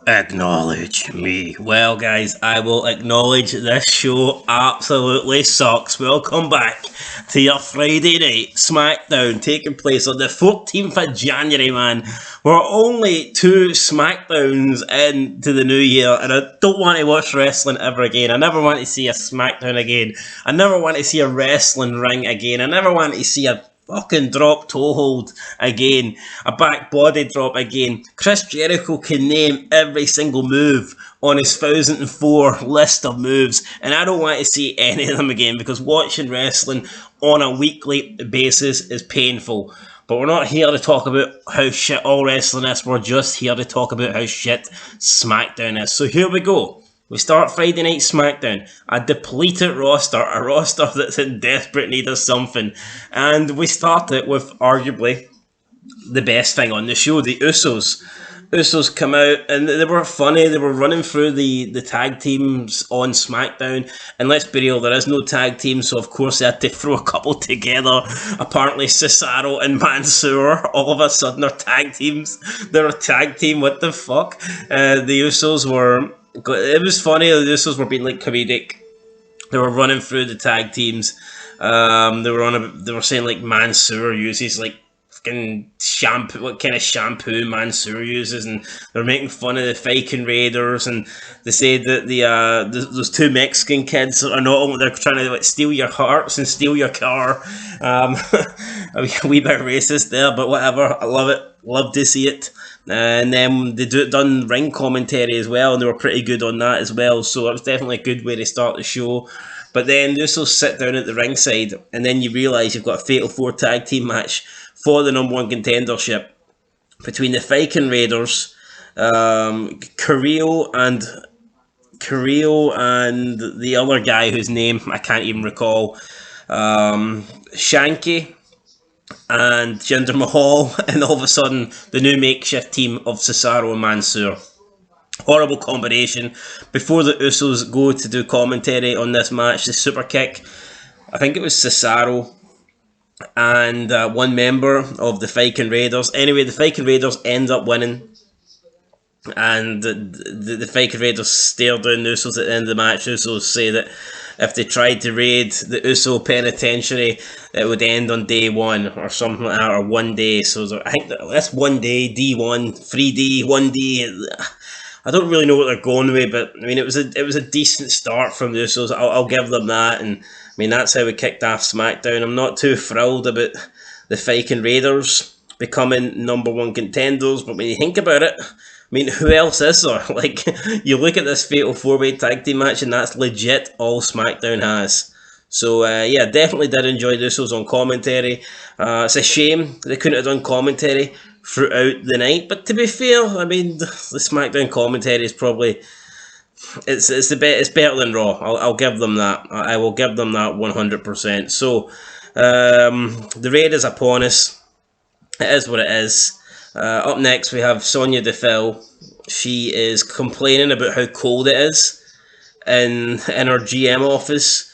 Acknowledge me. Well, guys, I will acknowledge this show absolutely sucks. Welcome back to your Friday night SmackDown taking place on the 14th of January, man. We're only two SmackDowns into the new year, and I don't want to watch wrestling ever again. I never want to see a SmackDown again. I never want to see a wrestling ring again. I never want to see a fucking drop toe hold again, a back body drop again. Chris Jericho can name every single move on his 1004 list of moves, and I don't want to see any of them again because watching wrestling on a weekly basis is painful. But we're not here to talk about how shit all wrestling is, we're just here to talk about how shit SmackDown is. So here we go. We start Friday Night SmackDown, a depleted roster, a roster that's in desperate need of something. And we start it with arguably the best thing on the show, the Usos. Usos come out and they were funny. They were running through the tag teams on SmackDown. And let's be real, there is no tag team, so of course they had to throw a couple together. Apparently Cesaro and Mansoor all of a sudden are tag teams. They're a tag team, what the fuck? The Usos were... It was funny. The Usos were being like comedic. They were running through the tag teams. They were saying like Mansoor uses like fucking shampoo. What kind of shampoo Mansoor uses, and they're making fun of the Viking Raiders. And they said that those two Mexican kids are not. They're trying to like steal your hearts and steal your car. A wee bit racist there, but whatever. I love it. Love to see it. And then they done ring commentary as well, and they were pretty good on that as well. So it was definitely a good way to start the show. But then they also sit down at the ringside, and then you realise you've got a Fatal 4 tag team match for the number one contendership between the Viking Raiders, Carrillo and the other guy whose name I can't even recall, Shanky and Jinder Mahal, and all of a sudden the new makeshift team of Cesaro and Mansoor. Horrible combination. Before the Usos go to do commentary on this match, the super kick, I think it was Cesaro and one member of the Viking Raiders. Anyway, the Viking Raiders end up winning, and the Viking Raiders stare down the Usos at the end of the match. The Usos say that if they tried to raid the Uso penitentiary, it would end on day one or something like that, or one day. So I think that's 1 day, D1, 3D, 1D. I don't really know what they're going with, but I mean it was a decent start from the Usos. I'll give them that, and I mean that's how we kicked off SmackDown. I'm not too thrilled about the Viking Raiders becoming number one contenders, but when you think about it, I mean, who else is there? Like, you look at this Fatal 4-way tag team match, and that's legit all SmackDown has. So, yeah, definitely did enjoy the Usos on commentary. It's a shame they couldn't have done commentary throughout the night. But to be fair, I mean, the SmackDown commentary is probably... It's better than Raw. I'll give them that. I will give them that 100%. So, the raid is upon us. It is what it is. Up next, we have Sonya Deville. She is complaining about how cold it is in her GM office.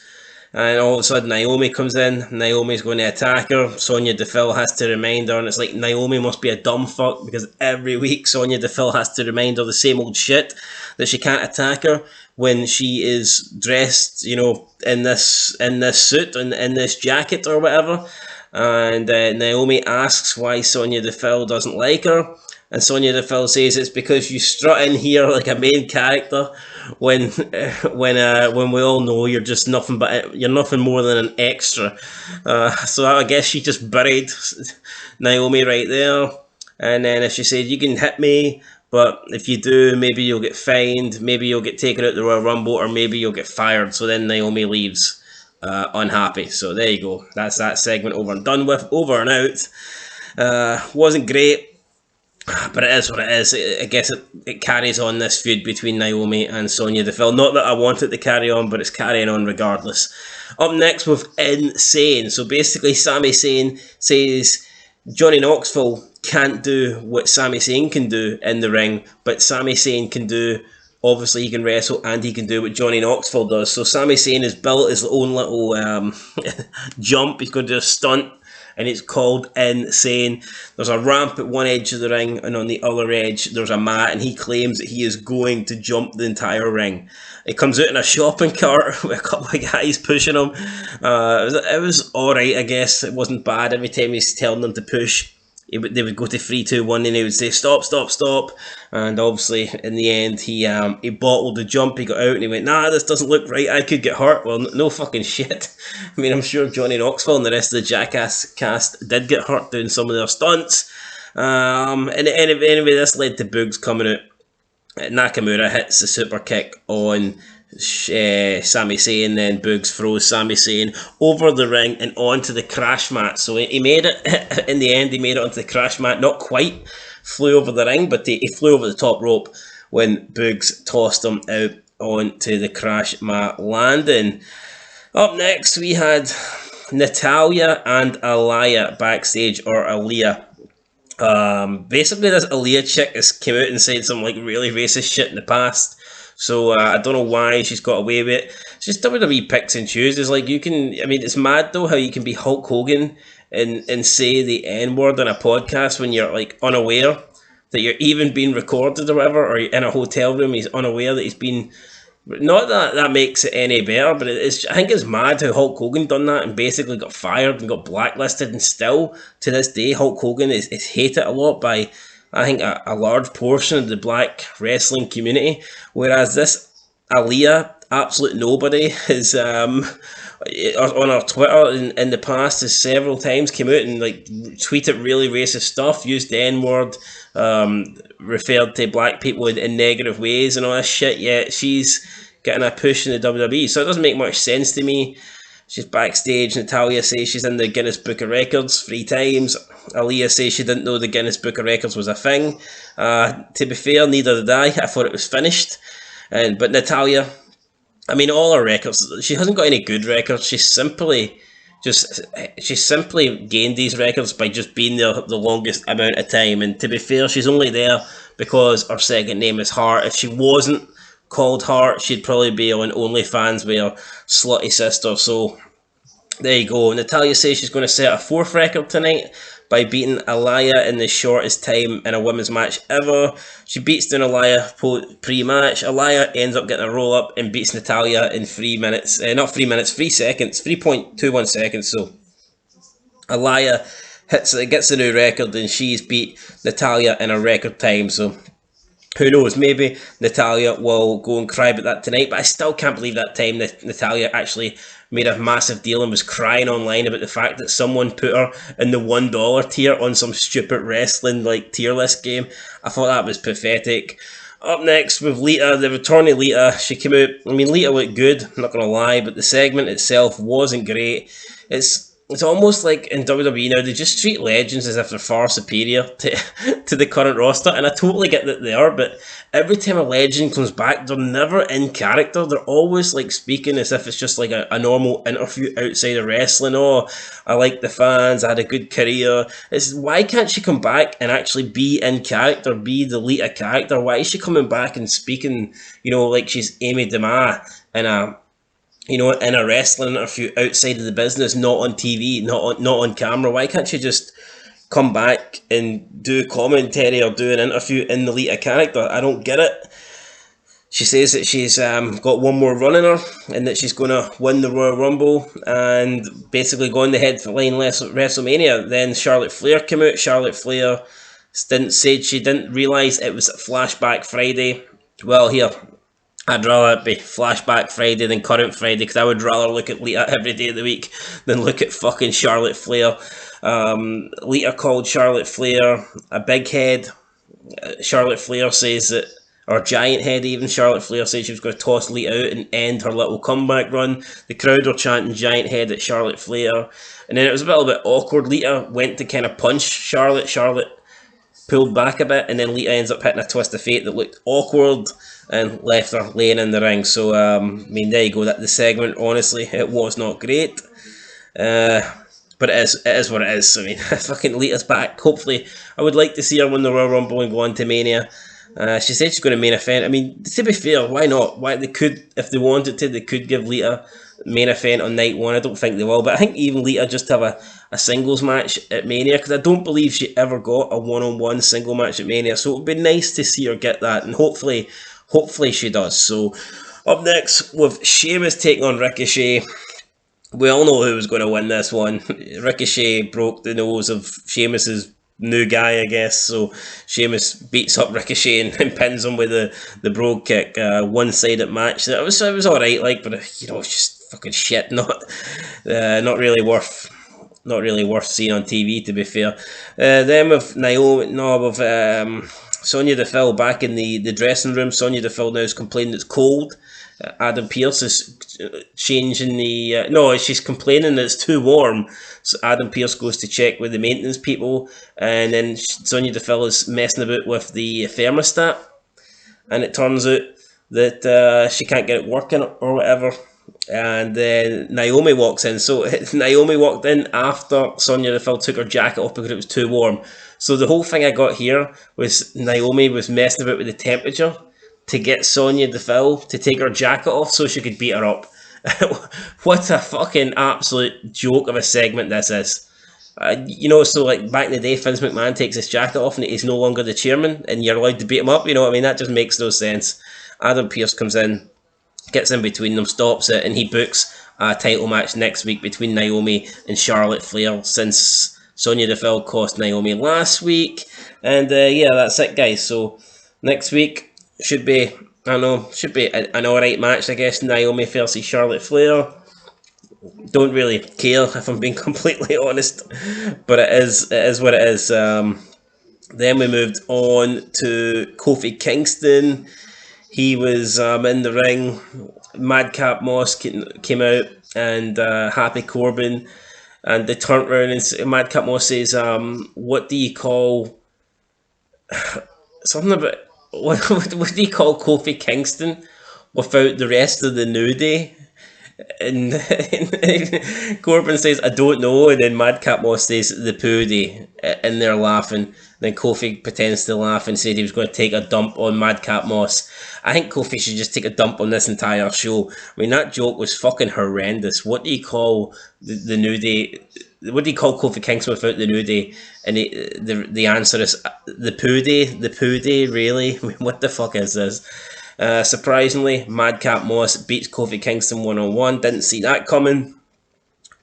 And all of a sudden, Naomi comes in. Naomi's going to attack her. Sonya Deville has to remind her. And it's like, Naomi must be a dumb fuck, because every week Sonya Deville has to remind her the same old shit, that she can't attack her when she is dressed, you know, in this suit and in this jacket or whatever. And Naomi asks why Sonya Deville doesn't like her, and Sonya Deville says it's because you strut in here like a main character when we all know you're just nothing more than an extra. So I guess she just buried Naomi right there. And then if she said, you can hit me, but if you do, maybe you'll get fined, maybe you'll get taken out the Royal Rumble, or maybe you'll get fired. So then Naomi leaves. Unhappy. So there you go. That's that segment over and done with. Over and out. Wasn't great, but it is what it is. I guess it carries on this feud between Naomi and Sonya Deville. Not that I want it to carry on, but it's carrying on regardless. Up next with Insane. So basically, Sami Zayn says Johnny Knoxville can't do what Sami Zayn can do in the ring, but Sami Zayn can do... Obviously, he can wrestle and he can do what Johnny Knoxville does. So Sami Zayn has built his own little jump. He's going to do a stunt and it's called insane. There's a ramp at one edge of the ring, and on the other edge there's a mat, and he claims that he is going to jump the entire ring. He comes out in a shopping cart with a couple of guys pushing him. It was alright, I guess. It wasn't bad. Every time he's telling them to push, they would go to 3, 2, 1, and he would say stop, stop, stop. And obviously, in the end, he bottled the jump. He got out and he went, nah, this doesn't look right. I could get hurt. Well, no fucking shit. I mean, I'm sure Johnny Knoxville and the rest of the Jackass cast did get hurt doing some of their stunts. And anyway, this led to Boogs coming out. Nakamura hits the super kick on Sami Zayn, then Boogs throws Sami Zayn over the ring and onto the crash mat. So he made it, in the end, he made it onto the crash mat. Not quite flew over the ring, but he flew over the top rope when Boogs tossed him out onto the crash mat landing. Up next, we had Natalya and Aliyah backstage, or Aliyah. Basically, this Aliyah chick has came out and said some like really racist shit in the past. So I don't know why she's got away with it. It's just WWE picks and chooses. Like it's mad though how you can be Hulk Hogan and say the N-word on a podcast when you're like unaware that you're even being recorded or whatever, or you're in a hotel room, he's unaware that he's been. Not that that makes it any better, but I think it's mad how Hulk Hogan done that and basically got fired and got blacklisted, and still to this day Hulk Hogan is hated a lot by, I think, a large portion of the black wrestling community, whereas this Aliyah, absolute nobody, is on her Twitter in the past has several times came out and like tweeted really racist stuff, used the N-word, referred to black people in negative ways and all this shit, yet she's getting a push in the WWE, so it doesn't make much sense to me. She's backstage. Natalya says she's in the Guinness Book of Records 3 times. Aliyah says she didn't know the Guinness Book of Records was a thing. To be fair, neither did I. I thought it was finished. But Natalya, I mean, all her records, she hasn't got any good records. She's simply gained these records by just being there the longest amount of time. And to be fair, she's only there because her second name is Hart. If she wasn't called Hart, she'd probably be on OnlyFans with her slutty sister. So there you go. Natalya says she's going to set a 4th record tonight by beating Aliyah in the shortest time in a women's match ever. She beats down Aliyah pre-match. Aliyah ends up getting a roll-up and beats Natalya in 3 minutes. Not 3 minutes, 3 seconds. 3.21 seconds. So Aliyah gets the new record, and she's beat Natalya in a record time. So who knows, maybe Natalya will go and cry about that tonight, but I still can't believe that time that Natalya actually made a massive deal and was crying online about the fact that someone put her in the $1 tier on some stupid wrestling like tier list game. I thought that was pathetic. Up next with Lita, the returning Lita. She came out, I mean, Lita looked good, I'm not going to lie, but the segment itself wasn't great. It's almost like in WWE now, they just treat legends as if they're far superior to the current roster, and I totally get that they are, but every time a legend comes back, they're never in character. They're always like speaking as if it's just like a normal interview outside of wrestling. Oh, I like the fans, I had a good career. Why can't she come back and actually be in character, be the Lita character? Why is she coming back and speaking, like she's Amy DeMar in a wrestling interview outside of the business, not on TV, not on camera? Why can't she just come back and do commentary or do an interview in the Lita character? I don't get it. She says that she's got one more run in her and that she's going to win the Royal Rumble and basically go on the headline WrestleMania. Then Charlotte Flair came out. Charlotte Flair said she didn't realise it was Flashback Friday. Well, here, I'd rather it be Flashback Friday than Current Friday, because I would rather look at Lita every day of the week than look at fucking Charlotte Flair. Lita called Charlotte Flair a big head. Charlotte Flair says that, or giant head even, Charlotte Flair said she was going to toss Lita out and end her little comeback run. The crowd were chanting giant head at Charlotte Flair. And then it was a little bit awkward. Lita went to kind of punch Charlotte. Charlotte pulled back a bit, and then Lita ends up hitting a twist of fate that looked awkward and left her laying in the ring. So, there you go. That the segment, honestly, it was not great. But it is what it is. I mean, fucking Lita's back. Hopefully, I would like to see her win the Royal Rumble and go on to Mania. She said she's going to main event. I mean, to be fair, why not? Why they could, if they wanted to, they could give Lita main event on night one. I don't think they will, but I think even Lita just have a singles match at Mania, because I don't believe she ever got a one-on-one single match at Mania. So it would be nice to see her get that, and hopefully she does. So up next, with Sheamus taking on Ricochet. We all know who was going to win this one. Ricochet broke the nose of Sheamus's new guy, I guess. So Sheamus beats up Ricochet and pins him with the Brogue Kick. One-sided match. It was all right, like, but it's just fucking shit. Not really worth seeing on TV, to be fair. Then with Sonya Deville back in the dressing room. Sonya Deville now is complaining it's cold. Adam Pearce is changing she's complaining that it's too warm. So Adam Pearce goes to check with the maintenance people, and then Sonya Deville is messing about with the thermostat, and it turns out that she can't get it working or whatever. And then Naomi walks in. So Naomi walked in after Sonya Deville took her jacket off because it was too warm. So the whole thing I got here was Naomi was messing about with the temperature to get Sonya Deville to take her jacket off so she could beat her up. What a fucking absolute joke of a segment this is. So like back in the day, Vince McMahon takes his jacket off and he's no longer the chairman and you're allowed to beat him up. You know what I mean? That just makes no sense. Adam Pearce comes in, gets in between them, stops it, and he books a title match next week between Naomi and Charlotte Flair, since Sonya Deville cost Naomi last week. And that's it, guys. So next week should be an alright match, I guess. Naomi versus Charlotte Flair. Don't really care, if I'm being completely honest, but it is what it is. Then we moved on to Kofi Kingston. He was in the ring. Madcap Moss came out, and Happy Corbin, and they turned around and Madcap Moss says, "What do you call something about what do you call Kofi Kingston without the rest of the New Day?" And Corbin says, "I don't know," and then Madcap Moss says, "the Poo Day," and they're laughing. Then Kofi pretends to laugh and said he was going to take a dump on Madcap Moss. I think Kofi should just take a dump on this entire show. I mean, that joke was fucking horrendous. What do you call the New Day? What do you call Kofi Kingston without the New Day? And the answer is the Poo Day. The Poo Day, really? I mean, what the fuck is this? Surprisingly, Madcap Moss beats Kofi Kingston one-on-one. Didn't see that coming.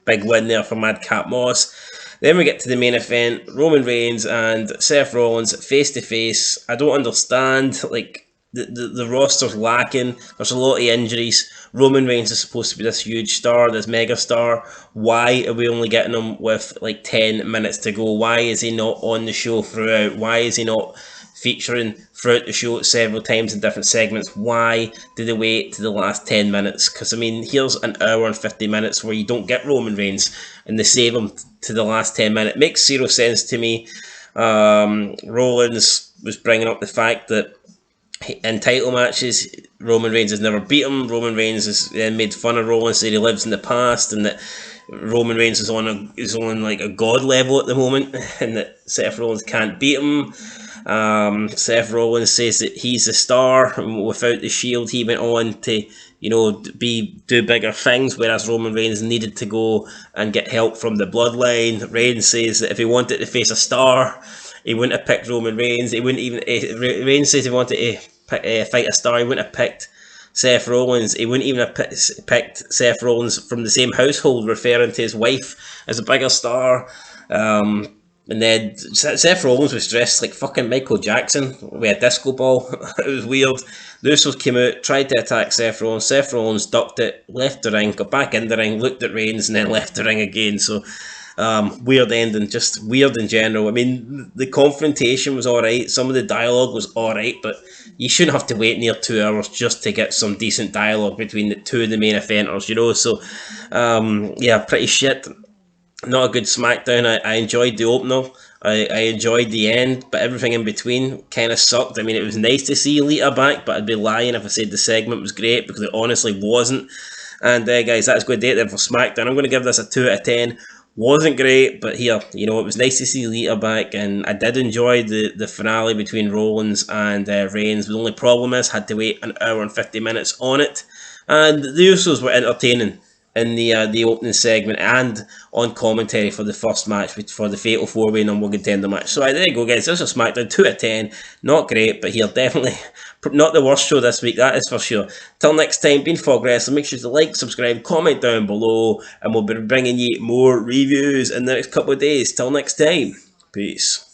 Big win there for Madcap Moss. Then we get to the main event. Roman Reigns and Seth Rollins face-to-face. I don't understand. Like, the roster's lacking. There's a lot of injuries. Roman Reigns is supposed to be this huge star, this mega star. Why are we only getting him with like 10 minutes to go? Why is he not on the show throughout? Why is he not featuring throughout the show several times in different segments? Why did they wait to the last 10 minutes? Because, I mean, here's an hour and 50 minutes where you don't get Roman Reigns and they save him to the last 10 minutes. It makes zero sense to me. Rollins was bringing up the fact that in title matches, Roman Reigns has never beat him. Roman Reigns has made fun of Rollins, said he lives in the past, and that Roman Reigns is on like a god level at the moment, and that Seth Rollins can't beat him. Seth Rollins says that he's a star, and without the Shield he went on to do bigger things, whereas Roman Reigns needed to go and get help from the bloodline. Reigns says that if he wanted to face a star, he wouldn't have picked Roman Reigns. Reigns says he wanted to fight a star, he wouldn't have picked Seth Rollins. He wouldn't even have picked Seth Rollins from the same household, referring to his wife as a bigger star. And then Seth Rollins was dressed like fucking Michael Jackson with a disco ball. It was weird. The Usos came out, tried to attack Seth Rollins. Seth Rollins ducked it, left the ring, got back in the ring, looked at Reigns, and then left the ring again. So, weird ending, just weird in general. I mean, the confrontation was alright, some of the dialogue was alright, but you shouldn't have to wait near 2 hours just to get some decent dialogue between the two of the main eventers, you know? So, pretty shit. Not a good SmackDown. I enjoyed the opener. I enjoyed the end, but everything in between kind of sucked. I mean, it was nice to see Lita back, but I'd be lying if I said the segment was great, because it honestly wasn't. And guys, that's going to do it then for SmackDown. I'm going to give this a 2 out of 10. wasn't great, but here, you know, it was nice to see Lita back, and I did enjoy the finale between Rollins and Reigns. The only problem is, had to wait an hour and 50 minutes on it, and the Usos were entertaining in the opening segment and on commentary for the first match for the Fatal 4-Way number contender match. So there you go, guys. This is SmackDown 2 out of 10. Not great, but here, definitely not the worst show this week, that is for sure. Till next time, been Fog Wrestling. Make sure to like, subscribe, comment down below, and we'll be bringing you more reviews in the next couple of days. Till next time, peace.